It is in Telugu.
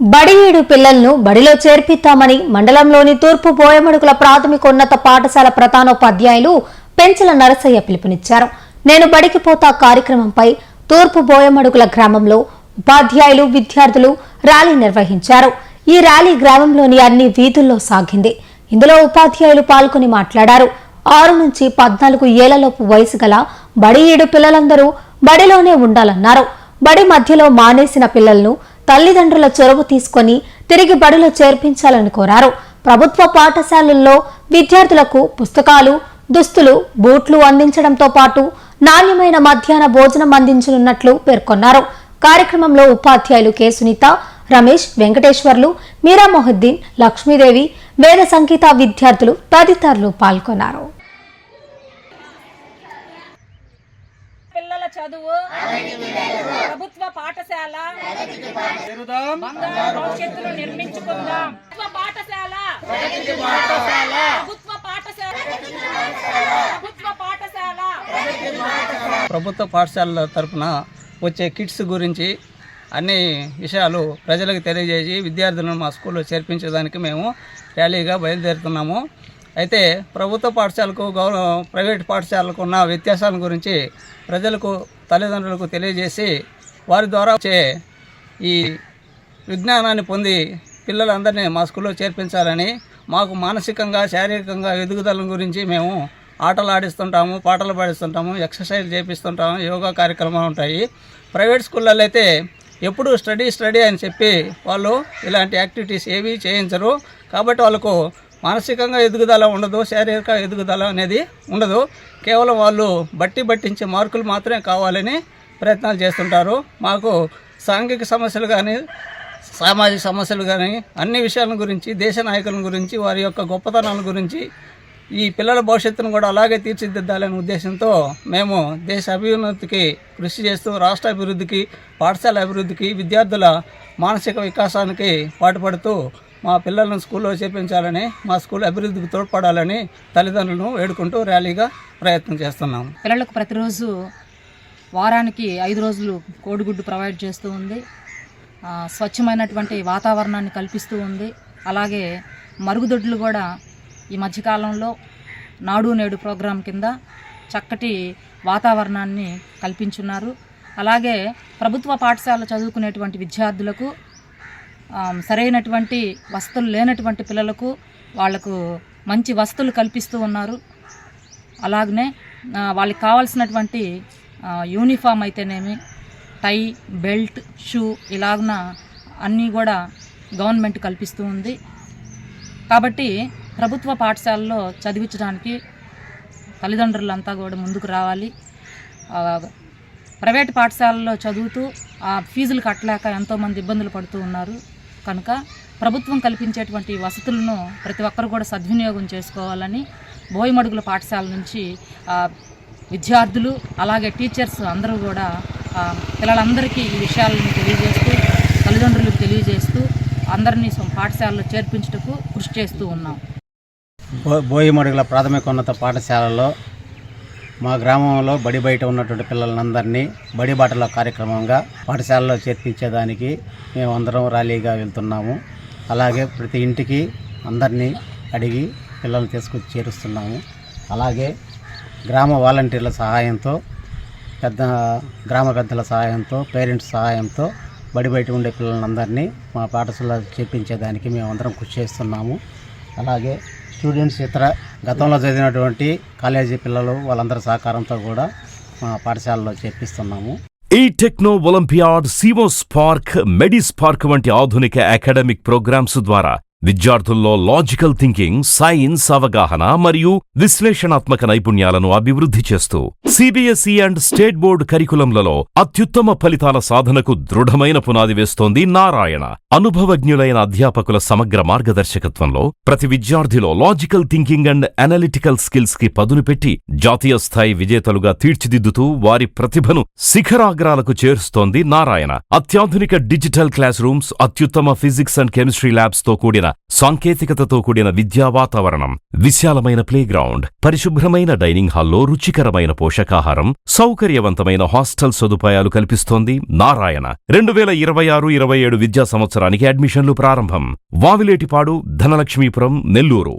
బడియేడు పిల్లలను బడిలో చేర్పిద్దామని మండలంలోని తూర్పు బోయమడుగుల ప్రాథమికోన్నత పాఠశాల ప్రధానోపాధ్యాయులు పెంచల నరసయ్య పిలుపునిచ్చారు. నేను బడికి పోతా కార్యక్రమంపై తూర్పు బోయమడుగుల గ్రామంలో ఉపాధ్యాయులు, విద్యార్థులు ర్యాలీ నిర్వహించారు. ఈ ర్యాలీ గ్రామంలోని అన్ని వీధుల్లో సాగింది. ఇందులో ఉపాధ్యాయులు పాల్గొని మాట్లాడారు. 6 నుంచి 14 ఏళ్లలోపు వయసు గల బడియేడు పిల్లలందరూ బడిలోనే ఉండాలన్నారు. బడి మధ్యలో మానేసిన పిల్లలను తల్లిదండ్రుల చొరవ తీసుకుని తిరిగి బడిలో చేర్పించాలని కోరారు. ప్రభుత్వ పాఠశాలల్లో విద్యార్థులకు పుస్తకాలు, దుస్తులు, బూట్లు అందించడంతో పాటు నాణ్యమైన మధ్యాహ్న భోజనం అందించనున్నట్లు పేర్కొన్నారు. కార్యక్రమంలో ఉపాధ్యాయులు కె సునీత, రమేష్, వెంకటేశ్వర్లు, మీరా మొహద్దీన్, లక్ష్మీదేవి, వేద సంగీత విద్యార్థులు తదితరులు పాల్గొన్నారు. పిల్లల చదువు ప్రభుత్వ పాఠశాల భవిష్యత్తును నిర్మించుకుందాం. ప్రభుత్వ పాఠశాలల తరపున వచ్చే కిట్స్ గురించి అన్ని విషయాలు ప్రజలకు తెలియజేసి విద్యార్థులను మా స్కూల్లో చేర్పించడానికి మేము ర్యాలీగా బయలుదేరుతున్నాము. అయితే ప్రభుత్వ పాఠశాలకు ప్రైవేట్ పాఠశాలకు ఉన్న వ్యత్యాసాల గురించి ప్రజలకు, తల్లిదండ్రులకు తెలియజేసి వారి ద్వారా వచ్చే ఈ విజ్ఞానాన్ని పొంది పిల్లలందరినీ మా స్కూల్లో చేర్పించాలని, మాకు మానసికంగా, శారీరకంగా ఎదుగుదల గురించి మేము ఆటలు ఆడిస్తుంటాము, పాటలు పాడిస్తుంటాము, ఎక్సర్సైజ్ చేపిస్తుంటాము, యోగా కార్యక్రమాలు ఉంటాయి. ప్రైవేట్ స్కూళ్ళల్లో అయితే ఎప్పుడు స్టడీ అని చెప్పి వాళ్ళు ఇలాంటి యాక్టివిటీస్ ఏవి చేయించరు. కాబట్టి వాళ్ళకు మానసికంగా ఎదుగుదల ఉండదు, శారీరక ఎదుగుదల అనేది ఉండదు. కేవలం వాళ్ళు బట్టించే మార్కులు మాత్రమే కావాలని ప్రయత్నాలు చేస్తుంటారు. మాకు సాంఘిక సమస్యలు కానీ, సామాజిక సమస్యలు కానీ, అన్ని విషయాల గురించి, దేశ నాయకుల గురించి, వారి యొక్క గొప్పతనాల గురించి, ఈ పిల్లల భవిష్యత్తును కూడా అలాగే తీర్చిదిద్దాలనే ఉద్దేశంతో మేము దేశ అభ్యున్నతికి కృషి చేస్తూ రాష్ట్ర అభివృద్ధికి, పాఠశాల అభివృద్ధికి, విద్యార్థుల మానసిక వికాసానికి పాటుపడుతూ మా పిల్లలను స్కూల్లో చేర్పించాలని, మా స్కూల్ అభివృద్ధికి తోడ్పడాలని తల్లిదండ్రులను వేడుకుంటూ ర్యాలీగా ప్రయత్నం చేస్తున్నాము. పిల్లలకు ప్రతిరోజు వారానికి 5 రోజులు కోడిగుడ్డు ప్రొవైడ్ చేస్తూ ఉంది. స్వచ్ఛమైనటువంటి వాతావరణాన్ని కల్పిస్తూ ఉంది. అలాగే మరుగుదొడ్లు కూడా ఈ మధ్యకాలంలో నాడు నేడు ప్రోగ్రాం కింద చక్కటి వాతావరణాన్ని కల్పించున్నారు. అలాగే ప్రభుత్వ పాఠశాల చదువుకునేటువంటి విద్యార్థులకు సరైనటువంటి వసతులు లేనటువంటి పిల్లలకు వాళ్లకు మంచి వసతులు కల్పిస్తూ ఉన్నారు. అలాగనే వాళ్ళకి కావాల్సినటువంటి యూనిఫామ్ అయితేనేమి, టై, బెల్ట్, షూ ఇలాగున అన్నీ కూడా గవర్నమెంట్ కల్పిస్తూ ఉంది. కాబట్టి ప్రభుత్వ పాఠశాలలో చదివించడానికి తల్లిదండ్రులంతా కూడా ముందుకు రావాలి. ప్రైవేట్ పాఠశాలలో చదువుతూ ఆ ఫీజులు కట్టలేక ఎంతోమంది ఇబ్బందులు పడుతూ ఉన్నారు. కనుక ప్రభుత్వం కల్పించేటువంటి వసతులను ప్రతి ఒక్కరు కూడా సద్వినియోగం చేసుకోవాలని బోయమడుగుల పాఠశాల నుంచి విద్యార్థులు, అలాగే టీచర్స్ అందరూ కూడా పిల్లలందరికీ ఈ విషయాలను తెలియజేస్తూ, తల్లిదండ్రులకు తెలియజేస్తూ అందరినీ పాఠశాలలో చేర్పించుటకు కృషి చేస్తూ ఉన్నాం. బోయమడుగుల ప్రాథమికోన్నత పాఠశాలలో మా గ్రామంలో బడి బయట ఉన్నటువంటి పిల్లలందరినీ బడి బాటల కార్యక్రమంగా పాఠశాలలో చేర్పించేదానికి మేము అందరం ర్యాలీగా వెళ్తున్నాము. అలాగే ప్రతి ఇంటికి అందరినీ అడిగి పిల్లల్ని తీసుకొచ్చి చేరుస్తున్నాము. అలాగే గ్రామ వాలంటీర్ల సహాయంతో, గ్రామ పెద్దల సహాయంతో, పేరెంట్స్ సహాయంతో బడి బయట ఉండే పిల్లలందరినీ మా పాఠశాలలో చేర్పించేదానికి మేము అందరం కృషి చేస్తున్నాము. అలాగే స్టూడెంట్స్, ఇతర గతంలో చదివినటువంటి కాలేజీ పిల్లలు వాళ్ళందరి సహకారంతో కూడా మా పాఠశాలలో చేర్పిస్తున్నాము. ఈ టెక్నో ఒలింపియాడ్, సివో స్పార్క్, మెడి స్పార్క్ వంటి ఆధునిక అకాడమిక్ ప్రోగ్రామ్స్ ద్వారా విద్యార్థుల్లో లాజికల్ థింకింగ్, సైన్స్ అవగాహన మరియు విశ్లేషణాత్మక నైపుణ్యాలను అభివృద్ధి చేస్తూ సిబిఎస్ఈ అండ్ స్టేట్ బోర్డు కరికులంలలో అత్యుత్తమ ఫలితాల సాధనకు దృఢమైన పునాది వేస్తోంది నారాయణ. అనుభవజ్ఞులైన అధ్యాపకుల సమగ్ర మార్గదర్శకత్వంలో ప్రతి విద్యార్థిలో logical thinking and analytical skills కి పదును పెట్టి జాతీయ స్థాయి విజేతలుగా తీర్చిదిద్దుతూ వారి ప్రతిభను శిఖరాగ్రాలకు చేరుస్తోంది నారాయణ. అత్యాధునిక డిజిటల్ క్లాస్ రూమ్స్, అత్యుత్తమ ఫిజిక్స్ అండ్ కెమిస్ట్రీ ల్యాబ్స్ తో కూడిన సాంకేతికతతో కూడిన విద్యా వాతావరణం, విశాలమైన ప్లేగ్రౌండ్, పరిశుభ్రమైన డైనింగ్ హాల్లో రుచికరమైన పోషకాహారం, సౌకర్యవంతమైన హాస్టల్ సదుపాయాలు కల్పిస్తోంది నారాయణ. 2026-27 విద్యా సంవత్సరానికి అడ్మిషన్లు ప్రారంభం. వావిలేటిపాడు, ధనలక్ష్మీపురం, నెల్లూరు.